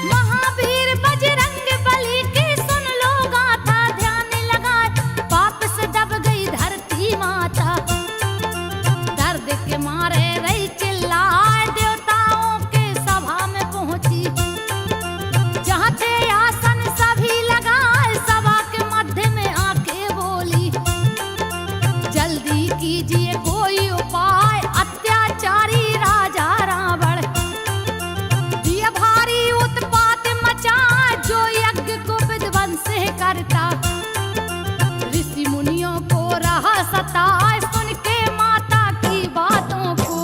महावीर बजरंग बली की सुन लो गाथा, ध्यान लगाए पाप से दब गई धरती माता। दर्द के मारे रही चिल्लाए, देवताओं के सभा में पहुंची। जहाँ थे आसन सभी लगाए, सभा के मध्य में आके बोली, जल्दी कीजिए कोई उपाय, अत्याचारी राजा रावण दिया भारी उत्पात मचा, जो यज्ञ को विध्वंस करता। ऋषि मुनियों को रहा सताए, सुन के माता की बातों को।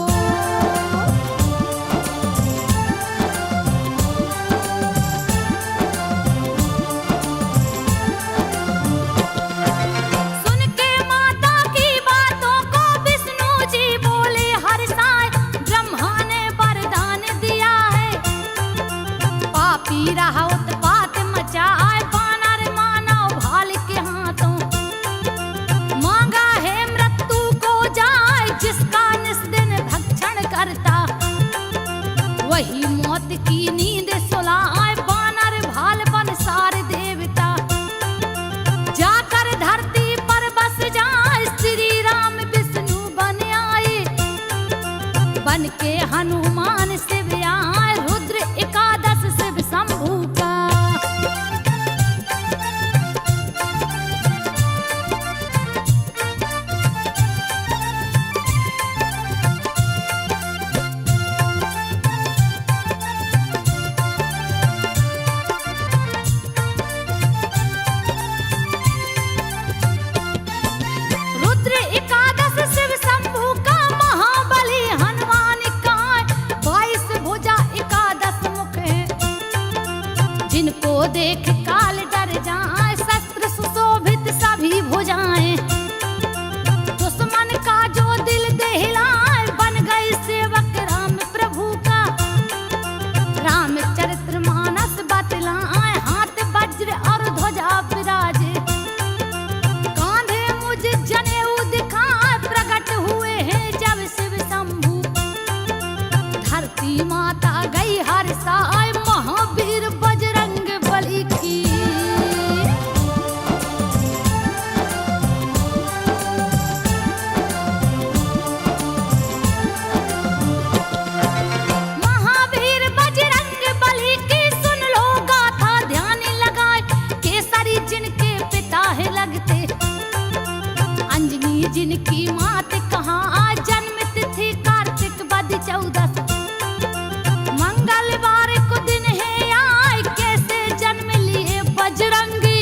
सुन के माता की बातों को विष्णु जी बोले हर्षाए, ब्रह्मा ने वरदान दिया है, पापी रहा उत्पात मचाए, वानर मानव भाल के हाथों। मांगा है मृत्यु को जाए, जिसका निस्दिन भक्षण करता, वही मौत की नींद सुलाए, वानर भाल बन सारे देवता। जाकर धरती पर बस जाए, श्री राम विष्णु बन आए, बन के हनुमान शिव आए, रुद्र एकादश शिव शंभू का। रुद्र एकादश शिव शंभू का, महाबली हनुमान का, 22 भुजा एकादश मुख है, जिनको देख काल डर जाए, शस्त्र सुशोभित सभी भुजाएं। दुश्मन का जो दिल दहलाए, बन गए सेवक राम प्रभु का। रामचरित्र मानस बतलाए, हाथ वज्र और ध्वजा विराजे, कांधे मुझ जनेऊ दिखाए, प्रकट हुए हैं जब शिव शंभू। धरती माता गई हर्षाए, महावीर बजरंग बली की। महावीर बजरंग बली की सुन लो गाथा, ध्यान लगाए, केसरी जिनके पिता है लगते, अंजनी जिनकी मात कहाँ, जन्म तिथि कार्तिक वद 14। मंगलवार को दिन है आए, कैसे जन्म लिए बजरंगी,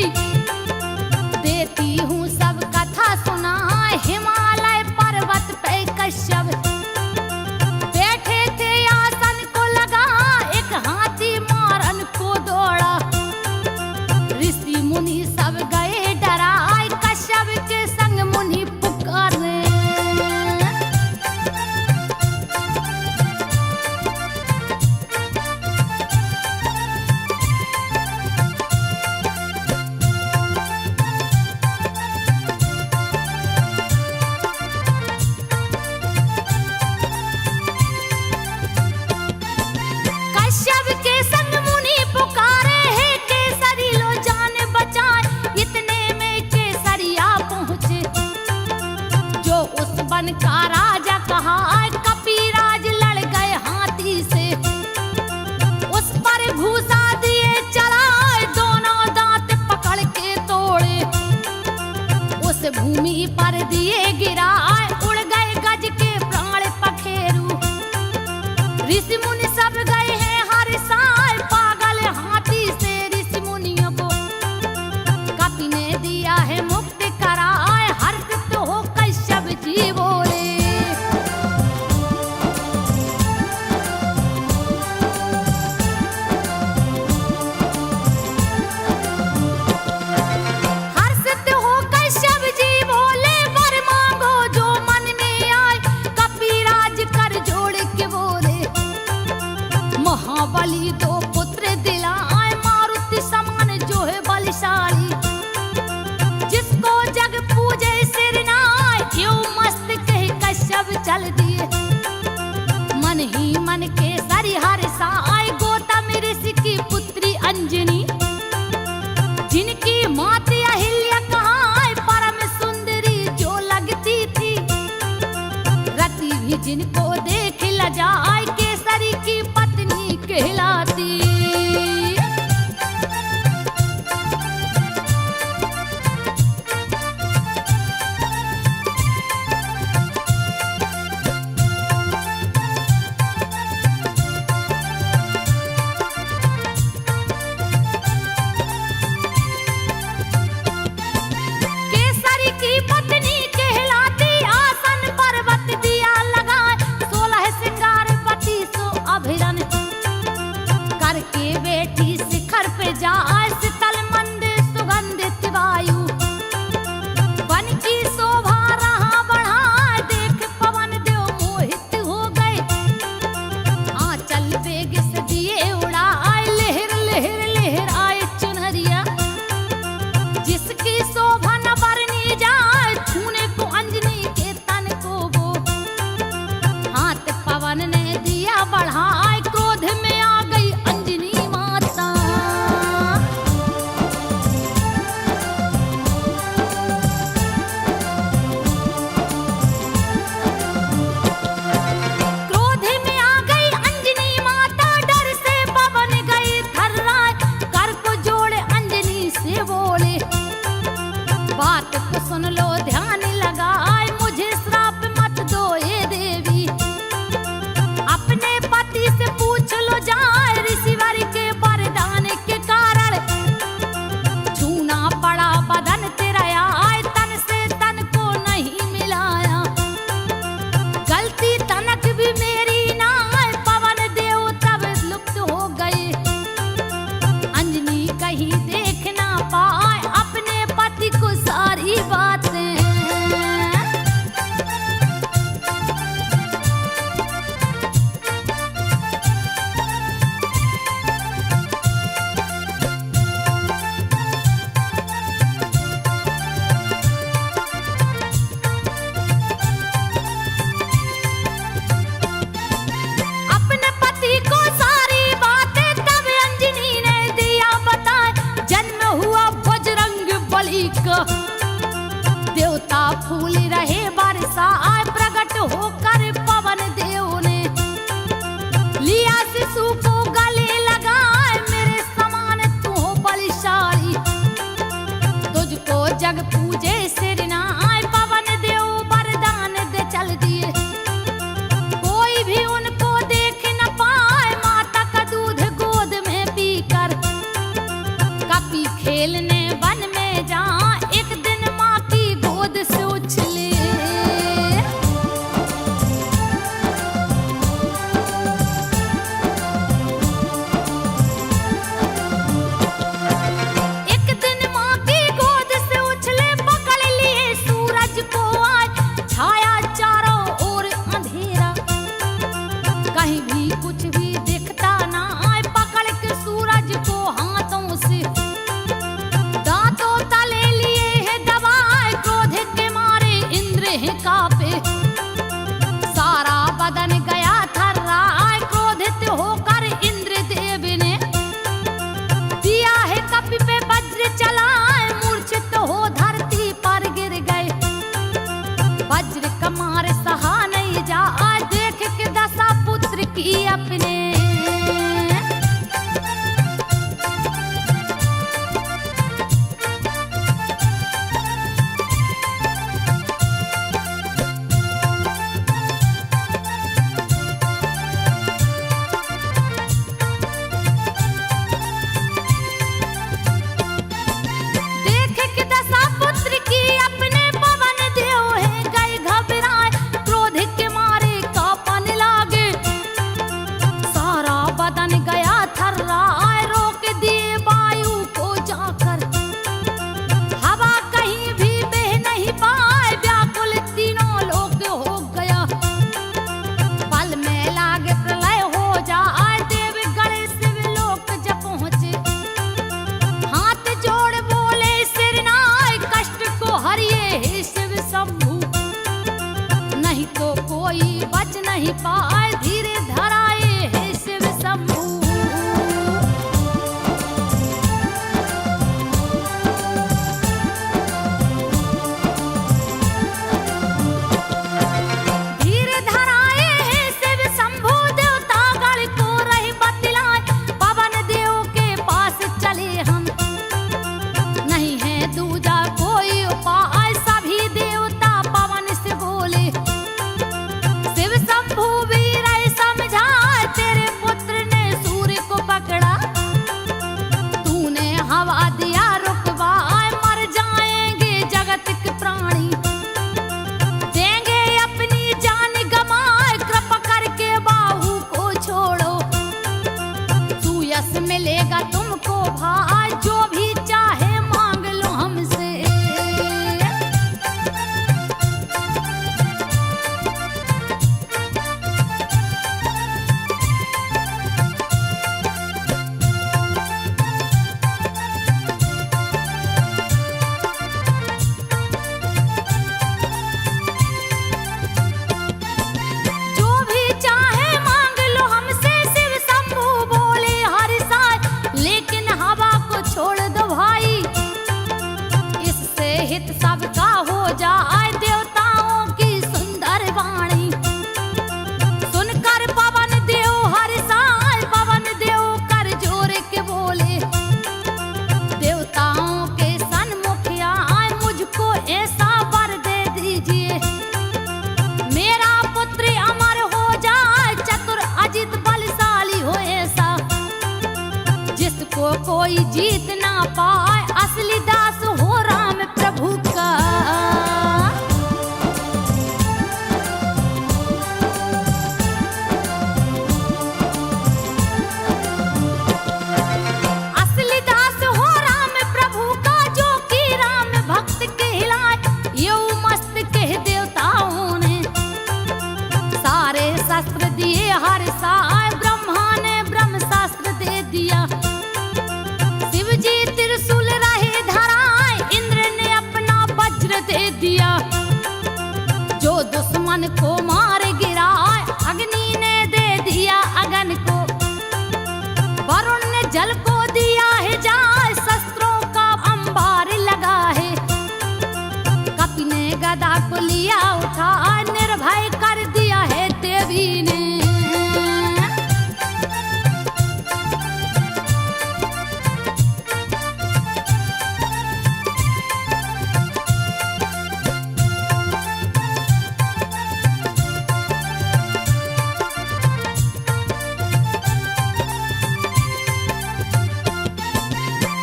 देती हूँ सब कथा सुनाए, हिमालय पर्वत पे कश्यप बैठे थे आसन को लगा, एक हाथी मारन को दौड़ा। ऋषि मुनि सब गए डराए, कश्यप के संग मुनि पुकारे। कश्यप के संग मुनि पुकारे हैं, केसरी लो जान बचाए, इतने में केसरिया पहुँचे, जो उस वन का राजा कहा, कपिराज लड़ गए हाथी से, उस पर घूसा दिए चलाए, दोनों दांत पकड़ के तोड़े, उस भूमि पर दिए गिराए, उड़ गए गज के प्राण पखेरु। ऋषि मुनि सब गए हैं हर्षाए, पागल हाथी से ऋषि मुनियों को कपि ने दिया है मुक्त कराए, हर्षित हो कश्यप जी बोले। हर्षित हो कश्यप जी बोले, वर जिनको देख लजाए केसरी की पत्नी कहलाती। केसरी की पत्नी कहलाती आसन पर्वत दिया लगाए 16 सिंगार 32 अभिरन करके बेटी शिखर पे जाए शीतल मंद सुगंधित वायु वन की शोभा रहा बढ़ाए देख पवन देव मोहित हो गए आंचल बेग से दिए उड़ाए लहर लहर लहर आए चुनरिया जिसकी शोभा न बरनी जाए छूने को अंजनी के तन को वो हाथ पवन ने दिया बढ़ाए क्रोध में आ गई अंजनी माता। क्रोध में आ गई अंजनी माता डर से पवन गई थर्राए कर को जोड़े अंजनी से बोले बात को सुन लो ध्यान लगाए मुझे श्राप मत दो ये देवी अपने पति से पूछ लो जाए ऋषिवर के वरदान के कारण छूना पड़ा बदन तेरा आए तन से तन को नहीं मिलाया गलती तनक भी मेरी ना आए पवन देव तब लुप्त हो गए अंजनी कहीं देख ना पाए अपने पति को सारी बातें। अपने पति को सारी बातें तब अंजनी ने दिया बताए जन्म हुआ बजरंग बली का देवता फूल रहे बरसा आए प्रकट होकर पवन देव ने लिया शिशु को गले लगाए मेरे समान तू हो बलशाली तुझको जग पूजे सिर ना आए पवन देव वरदान दे चल दिए कोई भी उनको देख न पाए माता का दूध गोद में पीकर कपी खेलने वन में जा एक दिन माँ की गोद से उछले एक दिन माँ की गोद से उछले पकड़ लिए सूरज को आज छाया चारों ओर अंधेरा कहीं भी कुछ भी दिखता ना आए पकड़ के सूरज को हाथों से दांतों तले लिए है दबाए क्रोध के मारे इंद्र है कांपे सारा बदन गया थर्राए क्रोधित होकर इंद्र देव ने दिया है कपि पे वज्र चलाए मूर्छित हो धरती पर गिर गए वज्र कमार सहा नहीं जा देख के दशा पुत्र की अपने देख के दशा पुत्र की अपने पवन देव है गए घबराए क्रोध के मारे कांपन लागे सारा बदन गया थर्राए रोक दिए वायु को जाकर हवा कहीं भी बह नहीं पाए व्याकुल तीनों लोग हो गया पल में लागे प्रलय हो जाए देव गणेश शिव लोक जब पहुंचे हाथ जोड़ बोले सिर नाय कष्ट को हरिए हे शिव शंभु नहीं तो कोई बच नहीं पाए धीरे धराए हे शिव शंभु। धीरे धराए कोई जीत ना पाए, असली दास हो राम प्रभु का। असली दास हो राम प्रभु का, जो कि राम भक्त कहलाए। यो मस्त कह देवताओं ने सारे शस्त्र दिए हर साय, ब्रह्मा ने ब्रह्म शास्त्र दे दिया। शिव जी त्रिशूल रहे धराए, इंद्र ने अपना वज्र दे दिया। जो दुश्मन को मार गिराए, अग्नि ने दे दिया अगन को। वरुण ने जल को दिया है जाय, शस्त्रों का अंबार लगा है। कपि ने गदा को लिया उठा, निर्भय कर दिया है देवी ने।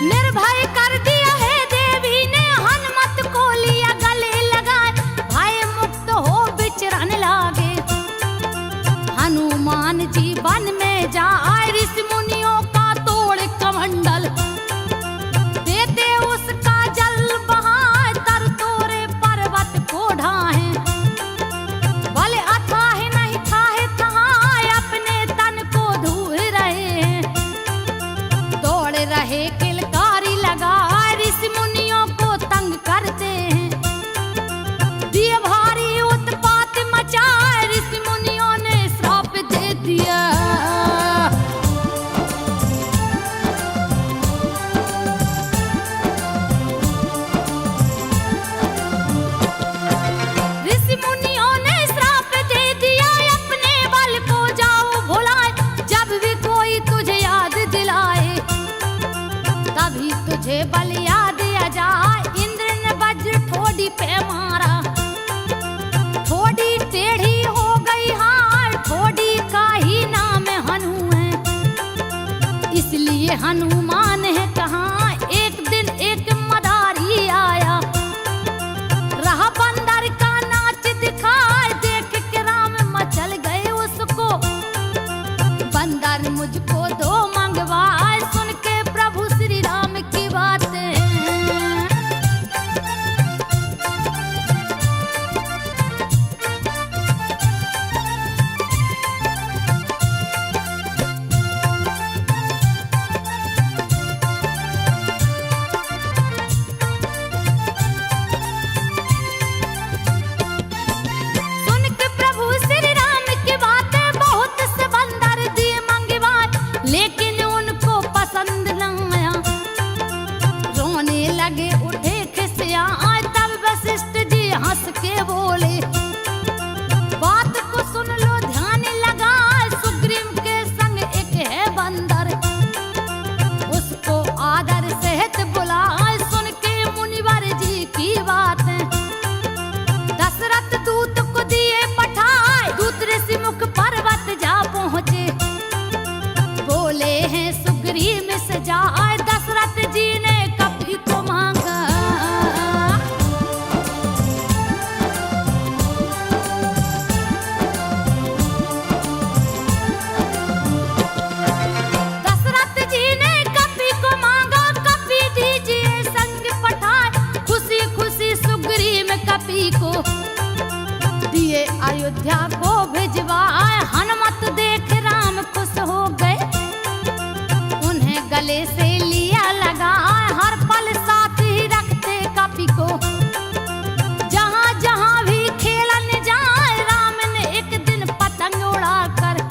निर्भय कर दिया है देवी ने, हनुमत को लिया गले लगाए। भय मुक्त हो विचरण लागे, हनुमान जी वन में जाए। ऋषि मुनियों का तोड़ कमंडल, देते उसका जल बहाए। तर तोरे पर्वत को ढाहे, बल अथाह नहीं थाहे तहाए। अपने तन को धूल रहे हैं, दौड़ रहे किलकारी लगा। ऋषि मुनियों को तंग करते हैं, दिए भारी उत्पात मचाए। ऋषि मुनियों ने श्राप दे दिया। ऋषि मुनियों ने श्राप दे दिया, अपने बल को जाओ भुलाए। जब भी कोई तुझे याद दिलाए, तभी तुझे बल याद आ जाए। इंद्र ने वज्र ठोड़ी पे मारा, ठोड़ी टेढ़ी हो गई हार। ठोड़ी का ही नाम हनु है, इसलिए हनुमान है कहाँ। एक दिन एक मदारी आया, रहा बंदर का नाच दिखाए। देख के राम मचल गए उसको, बंदर मुझको दो मंगवाए। सुन के प्रभु श्री राम की बातें, सुन के प्रभु श्री राम की बातें। बहुत से बंदर दिए मंगवाए, लेकिन उनको पसंद न आया। रोने लगे उठे खिसिया, तब वशिष्ठ जी हंस के बोले। बात को सुन लो ध्यान लगा, सुग्रीव के संग एक है बंदर। उसको आदर सहित बुलाए। सुन के मुनिवर जी की बातें, दशरथ दूत को दिए पठाए। दूत ऋषि मुख पर्वत जा पहुँचे, बोले हैं सुग्रीव से जाए। दशरथ जी ने कपि को मांगा, दशरथ जी ने कपि को मांगा। कपि दीजिए संग पठाए, खुशी खुशी सुग्रीव कपि को दिए अयोध्या को भिजवाए। हनुमत देख राम खुश हो गए, उन्हें गले से लिया लगा। हर पल साथ ही रखते कपि को, जहाँ जहाँ भी खेलन जाए। राम ने एक दिन पतंग उड़ाकर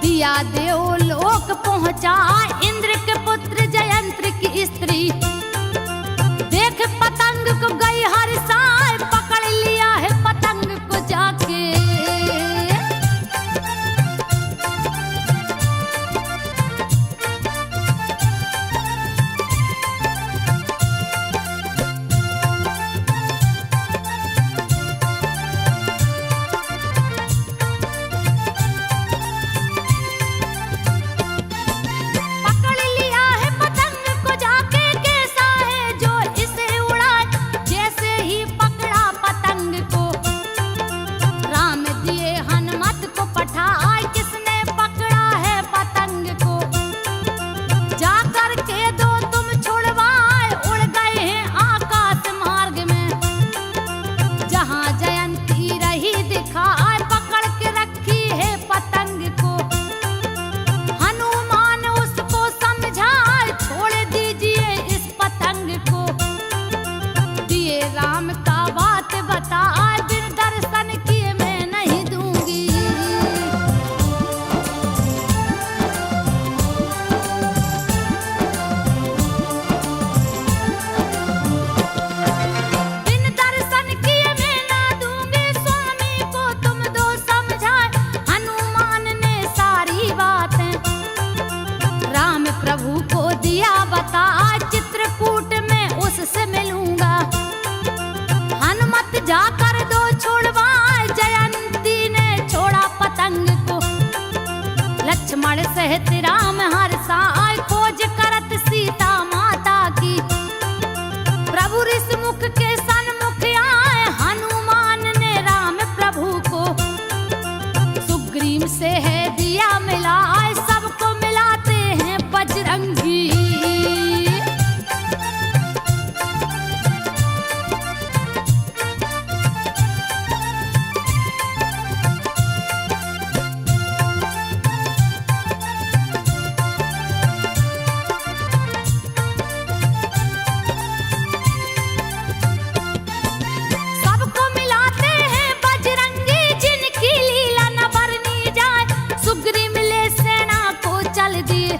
दिया देवलोक पहुँचाए। इंद्र के पुत्र जयंत्र की स्त्री देख पतंग को गई हर साय। पकड़ लिया है पतंग को जाके, सहित राम हर साय खोज करत सीता माता की। प्रभु ऋषि मुख के सन्मुख आए हनुमान ने राम प्रभु को सुग्रीव से है दिया मिलाए, सबको मिलाते हैं बजरंगी। सबको मिलाते हैं बजरंगी, जिनकी लीला न बरनी जाए। सुग्रीव ले सेना को चल दिए,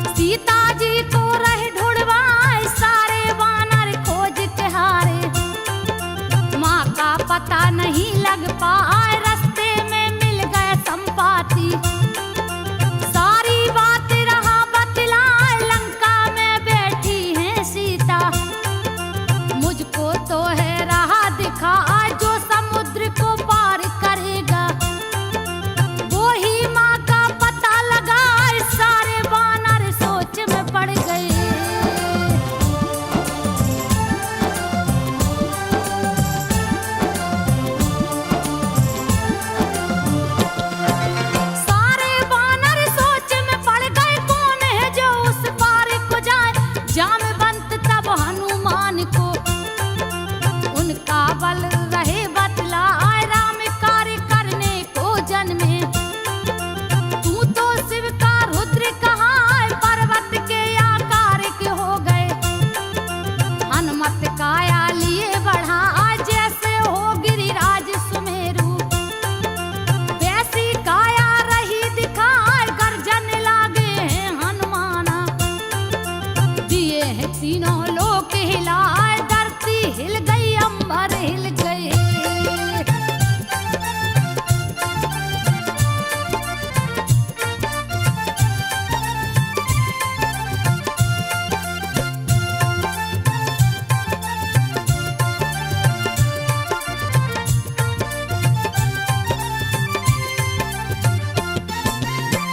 सीता जी को रहे ढूंढवाए, सारे वानर खोज के हारे। माँ का पता नहीं लग पाए, रास्ते में मिल गए संपाती। सारी बात रहा बतलाए, लंका में बैठी है सीता। मुझको तो है राह दिखा, जो समुद्र को पार करेगा, वो ही माँ का पता लगा। सारे वानर सोच में पड़ गए। सारे वानर सोच में पड़ गए, कौन है जो उस पार को जाए। जामवंत तब हनुमान को उनका बल रहे बतलाए, राम कार्य करने को जन्मे। तू तो शिव का रुद्र कहाए, पर्वत के आकार के हो गए। हनुमत काया लिए बढ़ा, जैसे हो गिरिराज सुमेरु। वैसी काया रही दिखाए, गर्जन लागे हैं हनुमाना। दिए हैं तीनों लोक हिलाए, धरती हिल गई अंबर हिल गए।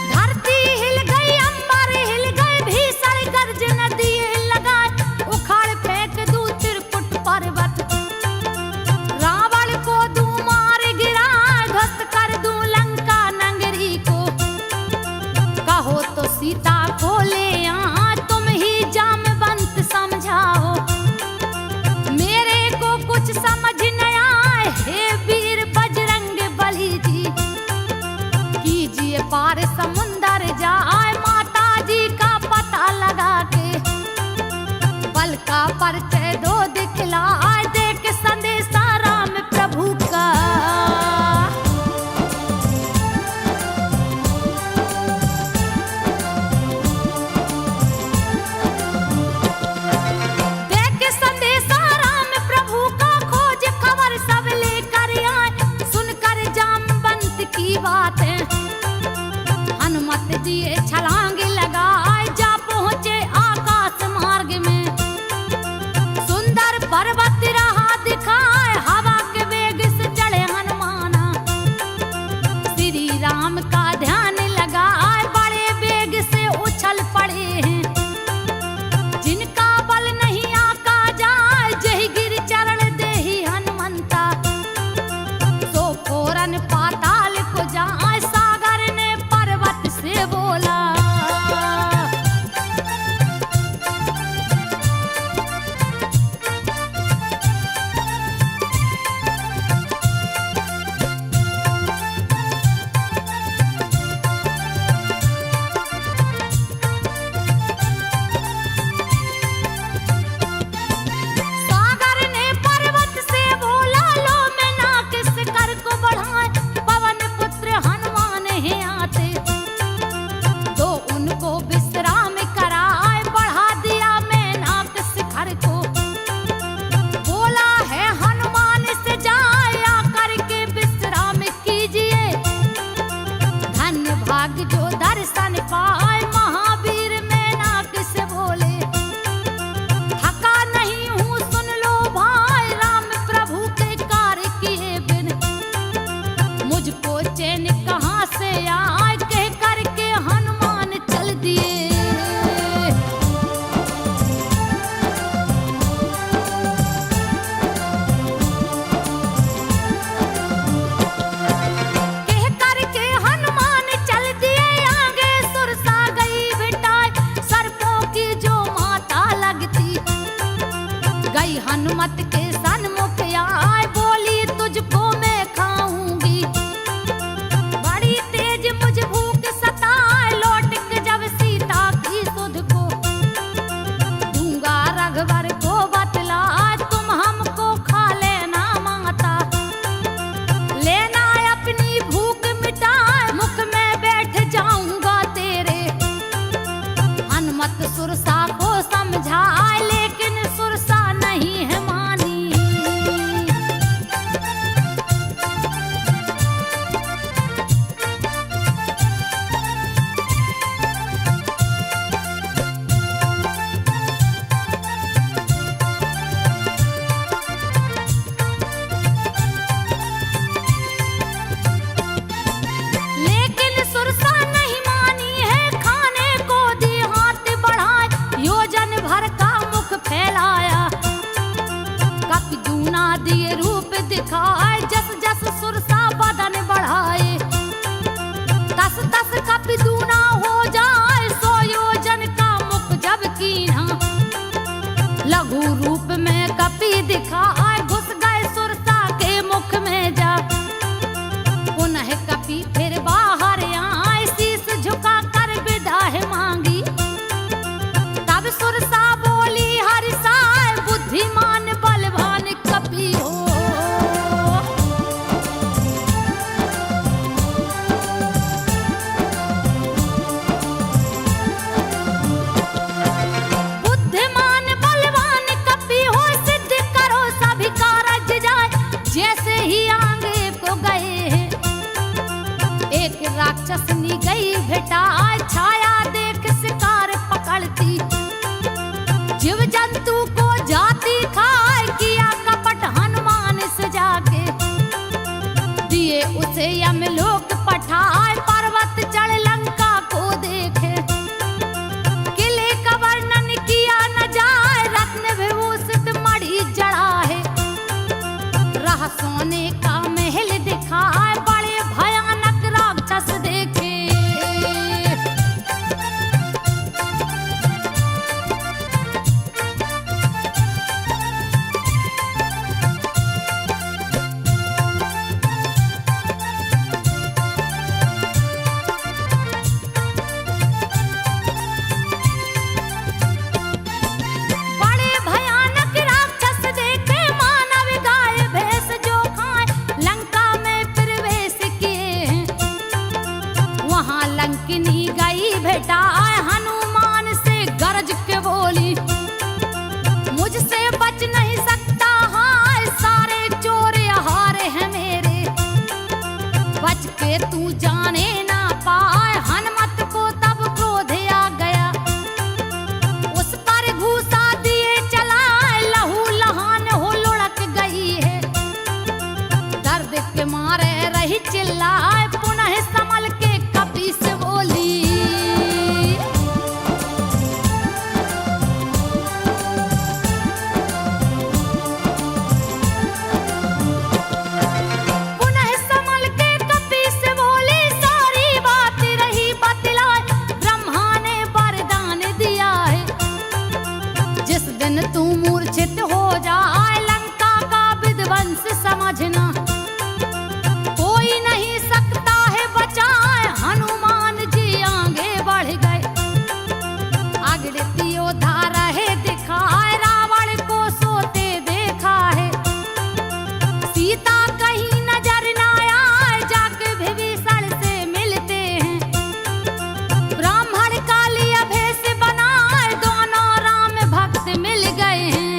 धरती हिल गई अंबर हिल गए, भीषण गर्जन दिए लगाए। उखाड़ फेंक दूं त्रिकुट पर्वत, रावण को दूं मार गिराए। ध्वस्त कर दूं लंका नगरी को, कहो तो सीता को ले आ। तुम ही जामवंत समझाओ, मेरे को कुछ समझ न आए। हे वीर बजरंग बली जी, कीजिए पार समुंदर जाए। माता जी का पता लगा के, बल का परिचय दो दिखलाए। देख संदेशा राम प्रभु का, देख संदेशा राम प्रभु का। खोज खबर सब लेकर आए, सुनकर जामवंत की बातें हनुमत दिए छलांग लगाए। जा पहुँचे आकाश मार्ग में, सुंदर पर्वत रहा दिखाए। हवा के वेग से चढ़े हनुमाना, श्री राम का ध्यान लगाए। बड़े वेग से उछल पड़े हैं, जिनका बल नहीं आका जाए। जय गिर चरण देहि हनुमंता, सो फौरन पाताल को जाए। सागर ने पर्वत से बोला, सागर ने पर्वत से बोला, लो मैं नाकिस कर को बढ़ाए। पवन पुत्र हनुमान हैं आते, तो उनको विश्राम कराए। बढ़ा दिया मैं नाकिस कर को, बोला है हनुमान से जाए। आकर के विश्राम कीजिए, धन्य भाग्य जो दर्शन पाए। महावीर मैं नाकिस बोले, थका नहीं हूँ सुन लो भाई। राम प्रभु के कार्य किए बिन, मुझको चैन कहाँ से आए। कह करके यमलोक पठाए पर्वत चढ़ लंका को देखे। किले का वर्णन किया न जाए, रत्न विभूषित मणि जड़ा है। रह सोने का महल दिखाए, बड़े भयानक राक्षस देखे। बड़े भयानक राक्षस देखे, मानव गाय भैंस जो खाए, लंका में प्रवेश किए। वहां लंकिनी गई भेटाए, हनुमान से गरज के बोली, मुझसे बच नहीं सकता हाय, सारे चोर हारे हैं मेरे। बच के तू जाने ना पाए, हनुमत को तब क्रोध आ गया। उस पर घूसा दिए चलाए, लहू लहान हो लुढ़क गई है। दर्द के मारे रही चिल्लाए, पुनः संभल के कपी से बोली, पुनः संभल के कपी से बोली, सारी बात रही बतलाए। ब्रह्मा ने वरदान दिया है, जिस दिन तू मूर्छित हो जाए, लंका का विध्वंस समझना। कोई नहीं सकता है बचाए, हनुमान जी आगे बढ़ गए। अगड़ती योद्धा रहे दिखाए, रावण को सोते देखा है। सीता कहीं नजर न आए, जाके विभीषण से मिलते हैं। ब्राह्मण काली भेष बनाए, दोनों राम भक्त मिल गए हैं।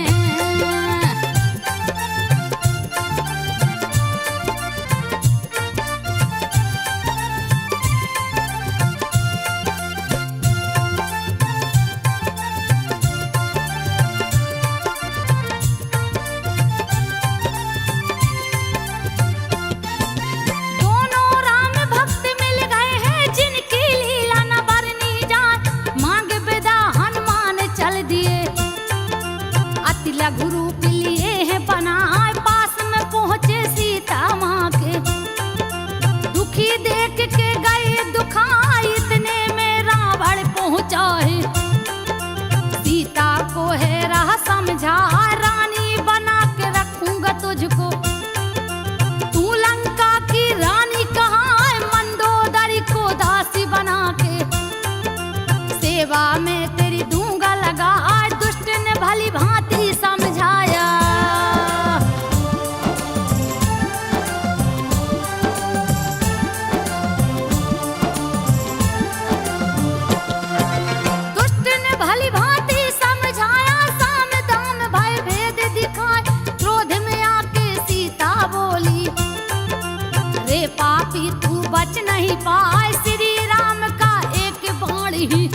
दोनों राम भक्त मिल गए हैं, जिनकी लीला न बरनी जाए। मांग विदा हनुमान चल दिए, अति लघु रूप लिए हैं बनाए। पास में पहुँचे सीता माँ के, दुखी देख के गए दुखाई, इतने में रावण पहुँचा है। सीता को है राह समझा, रानी बना के रखूंगा तुझको। तू लंका की रानी कहाँ है, मंदोदरी को दासी बना के। सेवा में तेरी दूंगा लगा, दुष्ट ने भली भांति समझाया। दुष्ट ने भली भांति समझाया, साम दाम भय भेद दिखाए। क्रोध में आके सीता बोली, रे पापी तू बच नहीं पाए, श्री राम का एक बाण ही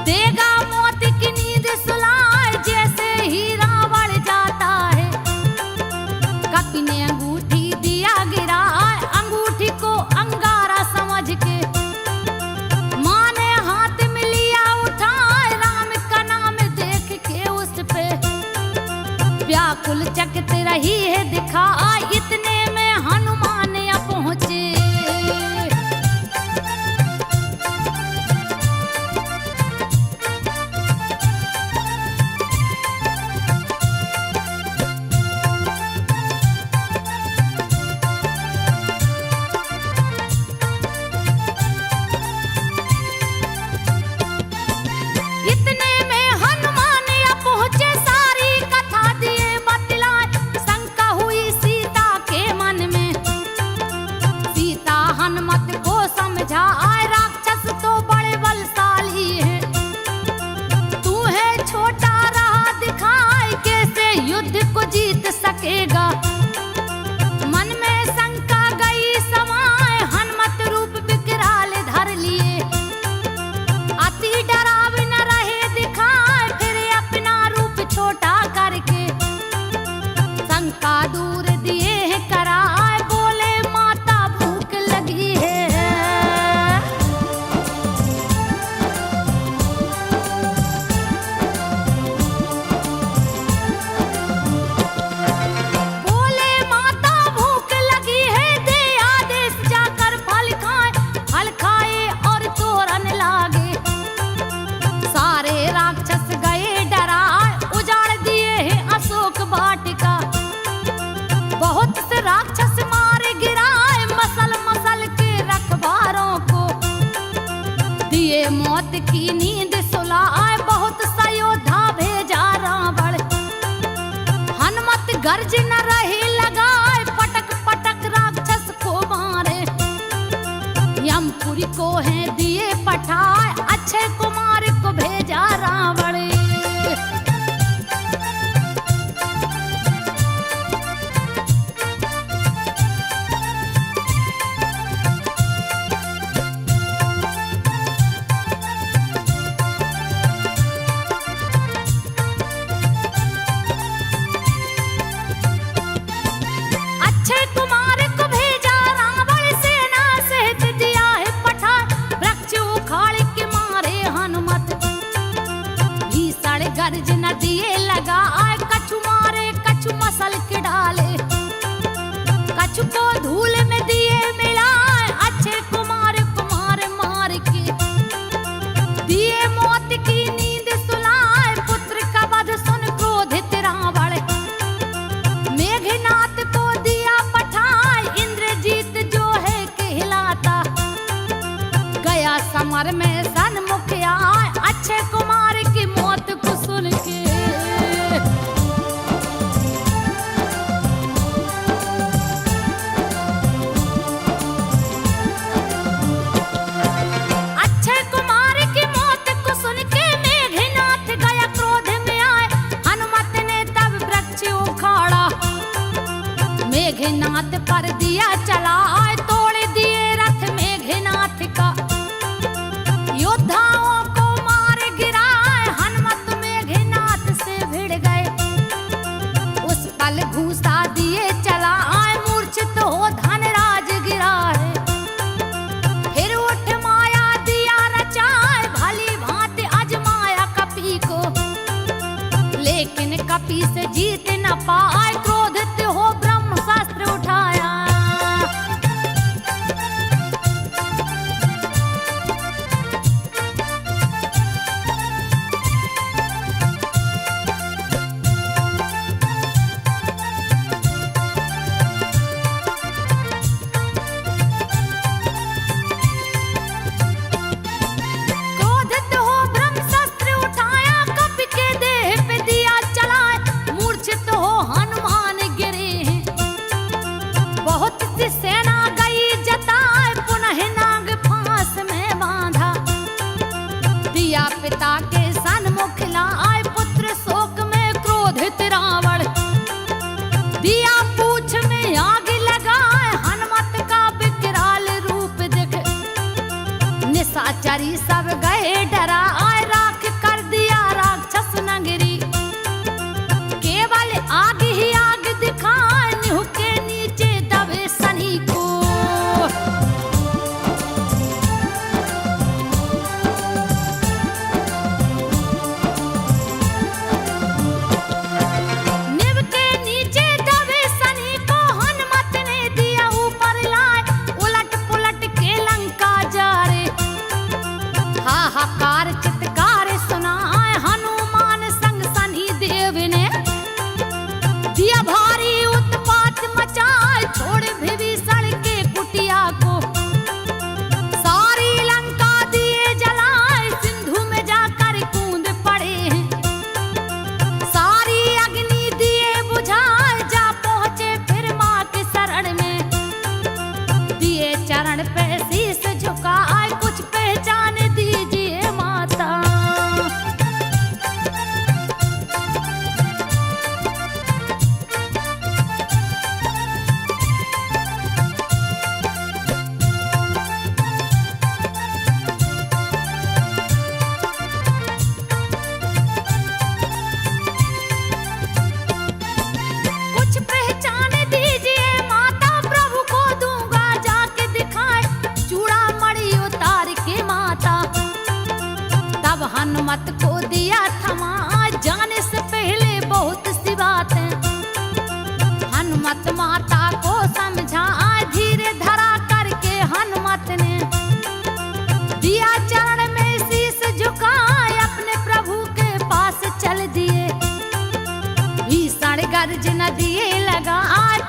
देगा मौत की नींद सुलाए। जैसे ही रावण जाता है, कपी ने अंगूठी दिया गिराए। अंगूठी को अंगारा समझ के, माँ ने हाथ में लिया उठाए। राम का नाम देख के उस पे व्याकुल चकित रही है दिखाए। इतने में हनुमान या पहुँचे, की नींद सुलाए बहुत सा योद्धा भेजा रावण। हनुमत गर्ज न रही लगाए पटक पटक राक्षस को मारे। यमपुरी को है दिए पठाए अक्षय कुमार को भेजा रावण। गर्ज न दिए लगाए कछु मारे कछु मसल के डाले। कछु को धूल में दिए मिलाए अक्षय कुमार को मार के। दिए मौत की नींद सुलाए पुत्र का वध सुन क्रोधित रावण। मेघनाथ को दिया पठाए इंद्रजीत जो है कहलाता। गया समर में सन्मुख आए अक्षय कुमार की मौत को सुन के। अक्षय कुमार की मौत को सुन के मेघनाथ गया क्रोध में आए। हनुमत ने तब वृक्ष उखाड़ा मेघनाथ पर दिया चलाए। तोड़ दिए रथ मेघनाथ का योद्धाओं को मार गिराए। हनुमत मेघनाथ से भिड़ गए उस पल घूसा दिए चलाए। मूर्छित हो धनराज गिराए फिर उठ माया दिया रचाए। भली भांति अजमाया कपी को लेकिन कपी से जीत न पाए। क्रोधित हो ब्रह्मास्त्र उठाया। पिता के सन्मुख लाए पुत्र शोक में क्रोधित रावण। दिया पूछ में आग लगाए हनुमत का विकराल रूप देख। निशाचरी सब गए डराए राख कर दिया राक्षस नगरी। केवल आग ही आग दिखाए निहू के नीचे दबे सनी को। हाहाकार चित्कार सुनाए हनुमान संग सनी देव ने। दिया भारी उत्पात मचाए छोड़ विभीषण के कुटिया को। सारी लंका दिए जलाए सिंधु में जाकर कूद पड़े हैं। सारी अग्नि दिए बुझाए जा पहुंचे फिर मां के शरण में। दिए चरण पे शीश झुकाए कुछ पहचान दीजिए माता। कुछ पहचान दीजिए माता प्रभु को दूंगा जाके दिखाए। चूड़ा मणि उतार के माता तब हनुमत को दिया थमा। जाने से पहले बहुत सी बातें हनुमत माता को समझा। धीरे धरा करके हनुमत ने दिया चरण में शीश झुकाए। अपने प्रभु के पास चल दिए भीषण गर्ज न दिए लगा।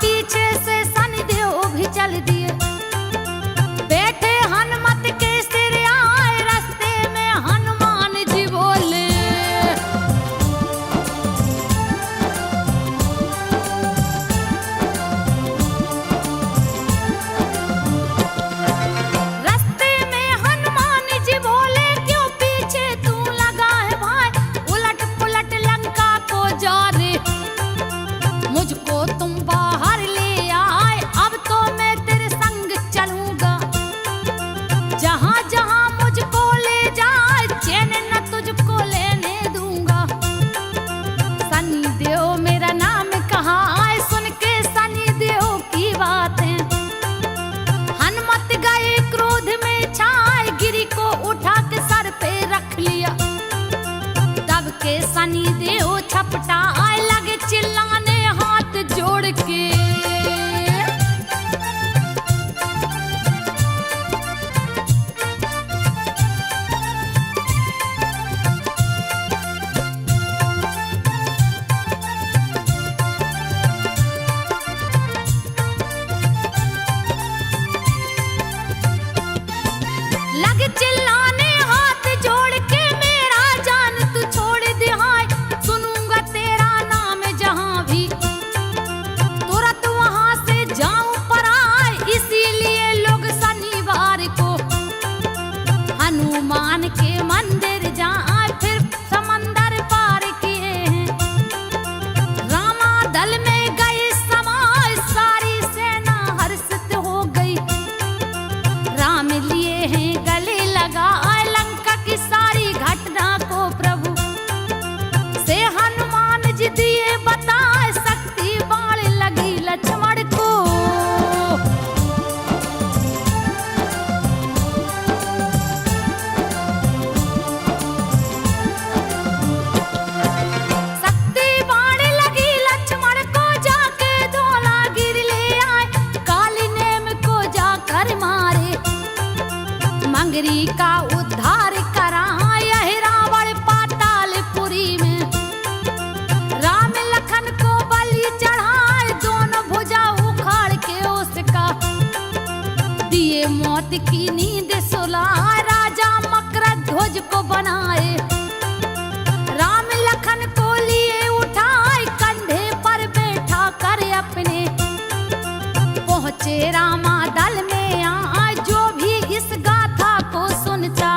पीछे से शनिदेव भी चल दिए बैठे हनुमत के सिर आए। रास्ते में हनुमान चिल्लाने हाथ जोड़ के मेरा जान तू छोड़ दे हाय, सुनूंगा तेरा नाम जहां भी, तुरंत वहां से जाऊं पर आए। इसीलिए लोग शनिवार को हनुमान के मंदिर जाए, फिर समंदर पार किए हैं। रामा दल में गए समाए, सारी सेना हर्षित हो गई। राम लिए हैं गले लगाए, लंका की सारी घटना को प्रभु से हनुमान जी दिए बताए। शक्ति बाण लगी लक्ष्मण को, शक्ति बाण लगी लक्ष्मण को, जाके धौलागिर ले आए। काली नेम को जाकर मारे, मंगरी का उद्धार कराए। रावण पातालपुरी में राम लखन को बलि चढ़ाए, दोनों भुजा उखाड़ के उसका दिए मौत की नींद सुलाए। राजा मकरध्वज को बनाए, राम लखन को लिए उठाए, कंधे पर बैठा कर अपने पहुंचे रामा दल में आए। जो भी इस गाथा को सुनता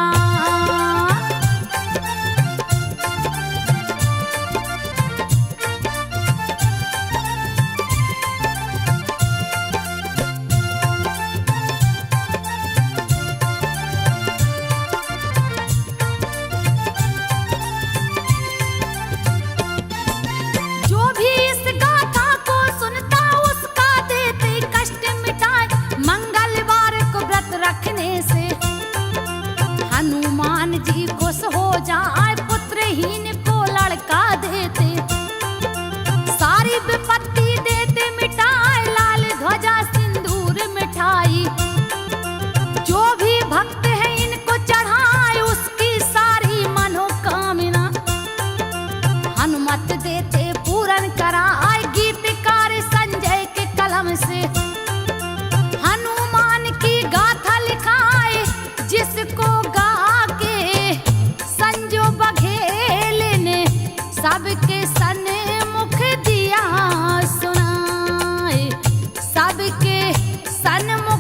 जो भी इस गाथा को सुनता उसका देते कष्ट मिटाए। मंगलवार को व्रत रखने से हनुमान जी खुश हो जाए, पुत्रहीन को लड़का देते, सारी विपत्ति देते मिटाए। लाल ध्वजा सिंदूर मिठाई, जो भी भक्त है इनको चढ़ाए, उसकी सारी मनोकामना हनुमत देते पूर्ण कराए। गीतकार संजय के कलम से हनुमान की गाथा लिखाए, जिसको गा के संजो बघेल ने सबके सन्मुख दिया सुनाए, सबके सन्मुख